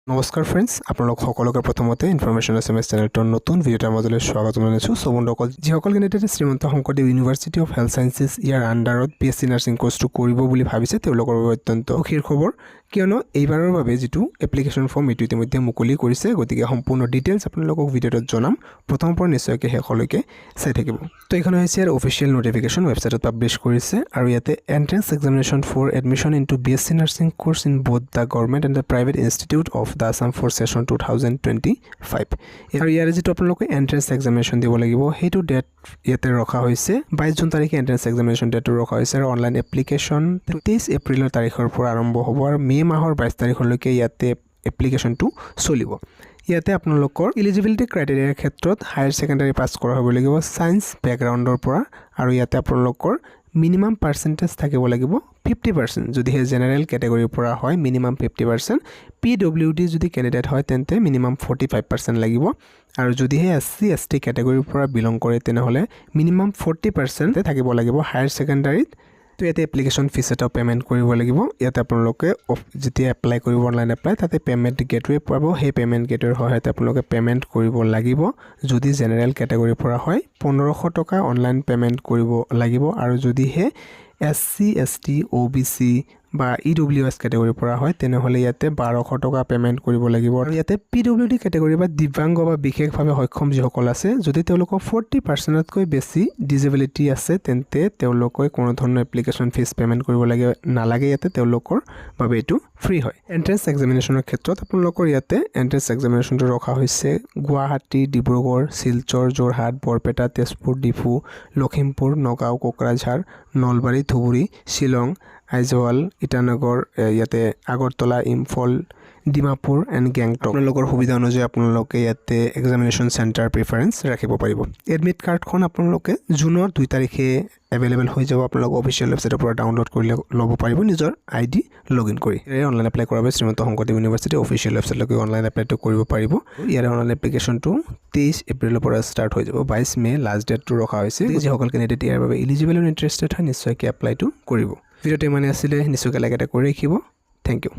নমস্কাৰ ফ্ৰেণ্ডছ, আপোনালোক সকলোকে প্ৰথমতে ইনফৰমেশ্যন এছএমএছ চেনেলটোৰ নতুন ভিডিঅ'টাৰ মাজলৈ স্বাগতম জনাইছোঁ। বন্ধুসকল, যিসকল কেণ্ডিডেটে Srimanta Sankardev university of health sciences ইয়াৰ আণ্ডাৰত BSc নাৰ্ছিং কোৰ্চটো কৰিব বুলি ভাবিছে তেওঁলোকৰ বাবে অত্যন্ত সুখীৰ খবৰ, কিয়নো এইবাৰৰ বাবে যিটো এপ্লিকেশ্যন ফৰ্ম এইটো ইতিমধ্যে মুকলি কৰিছে। গতিকে সম্পূৰ্ণ ডিটেইলছ আপোনালোকক ভিডিঅ'টোত জনাম, প্ৰথমৰ পৰা নিশ্চয়কৈ শেষলৈকে চাই থাকিব। তো এইখন হৈছে ইয়াৰ অফিচিয়েল নটিফিকেশ্যন, ৱেবছাইটত পাব্লিছ কৰিছে আৰু ইয়াতে entrance examination for admission into BSc nursing course in both the government and the private institute of the Assam for session 2025 আৰু ইয়াৰে যিটো আপোনালোকে এণ্ট্ৰেন্স এক্সামিনেশ্যন দিব লাগিব সেইটো ডেট ইয়াতে ৰখা হৈছে 22 জুন তাৰিখে এণ্ট্ৰেন্স এক্সামিনেশ্যন ডেটটো ৰখা হৈছে আৰু অনলাইন এপ্লিকেশ্যন 23 এপ্ৰিলৰ তাৰিখৰ পৰা আৰম্ভ হ'ব আৰু মে' মাহৰ 22 তাৰিখলৈকে ইয়াতে এপ্লিকেশ্যনটো চলিব। ইয়াতে আপোনালোকৰ ইলিজিবিলিটি ক্ৰাইটেৰিয়াৰ ক্ষেত্ৰত হায়াৰ ছেকেণ্ডাৰী পাছ কৰা হ'ব লাগিব ছায়েন্স বেকগ্ৰাউণ্ডৰ পৰা আৰু ইয়াতে আপোনালোকৰ মিনিমাম পাৰ্চেণ্টেজ থাকিব লাগিব 50%, যদিহে জেনেৰেল কেটেগৰীৰ পৰা হয় মিনিমাম 50%, PWD যদি কেণ্ডিডেট হয় তেন্তে মিনিমাম 45% লাগিব আৰু যদিহে SC ST কেটেগৰীৰ পৰা বিলং কৰে তেনেহ'লে মিনিমাম 40% থাকিব লাগিব হায়াৰ ছেকেণ্ডাৰীত। তো ইয়াতে এপ্লিকেশ্যন ফিজ এটা পে'মেণ্ট কৰিব লাগিব। ইয়াতে আপোনালোকে যেতিয়া এপ্লাই কৰিব অনলাইন এপ্লাই তাতে পে'মেণ্ট গেটৱে পাব, সেই পে'মেণ্ট গেটৱেৰ সহায়তে আপোনালোকে পে'মেণ্ট কৰিব লাগিব। যদি জেনেৰেল কেটেগৰীৰ পৰা হয় 1500 টকা অনলাইন পে'মেণ্ট কৰিব লাগিব আৰু যদিহে SC ST OBC বা EWS কেটেগৰীৰ পৰা হয় তেনেহ'লে ইয়াতে 1200 টকা পে'মেণ্ট কৰিব লাগিব আৰু ইয়াতে PWD কেটেগৰী বা দিব্যাংগ বা বিশেষভাৱে সক্ষম যিসকল আছে যদি তেওঁলোকৰ 40%তকৈ বেছি ডিজেবিলিটি আছে তেন্তে তেওঁলোকে কোনো ধৰণৰ এপ্লিকেশ্যন ফিজ পে'মেণ্ট কৰিব নালাগে। ইয়াতে তেওঁলোকৰ বাবে এইটো ফ্ৰী হয়। এণ্ট্ৰেন্স এক্সামিনেশ্যনৰ ক্ষেত্ৰত আপোনালোকৰ ইয়াতে এণ্ট্ৰেন্স এক্সামিনেশ্যনটো ৰখা হৈছে গুৱাহাটী, ডিব্ৰুগড়, শিলচৰ, যোৰহাট, বৰপেটা, তেজপুৰ, ডিফু, লখিমপুৰ, নগাঁও, কোকৰাঝাৰ, নলবাৰী, ধুবুৰী, শ্বিলং, আইজৱাল, ইটানগৰ, ইয়াতে আগৰতলা, ইম্ফল, ডিমাপুৰ এণ্ড গেংটক। আপোনালোকৰ সুবিধা অনুযায়ী আপোনালোকে ইয়াতে এক্সামিনেশ্যন চেণ্টাৰ প্ৰিফাৰেঞ্চ ৰাখিব পাৰিব। এডমিট কাৰ্ডখন আপোনালোকে জুনৰ 2 তাৰিখে এভেইলেবল হৈ যাব। আপোনালোকে অফিচিয়েল ৱেবছাইটৰ পৰা ডাউনলোড কৰি ল'ব পাৰিব নিজৰ ID লগইন কৰি। অনলাইন এপ্লাই কৰাৰ বাবে শ্ৰীমন্ত শংকৰদেৱ ইউনিভাৰ্চিটি অফিচিয়েল ৱেবছাইটলৈকে অনলাইন এপ্লাইটো কৰিব পাৰিব। ইয়াৰে অনলাইন এপ্লিকেশ্যনটো 23 এপ্ৰিলৰ পৰা ষ্টাৰ্ট হৈ যাব। 22 মে' লাষ্ট ডেটটো ৰখা হৈছে। যিসকল কেণ্ডিডেট ইয়াৰ বাবে ইলিজিবল আৰু ইণ্টাৰেষ্টেড হয় নিশ্চয়কৈ এপ্লাইটো কৰিব। ভিডিঅ'টো ইমানে আছিলে, নিশ্চয়কৈ লাইক এটা কৰি ৰাখিব। Thank U.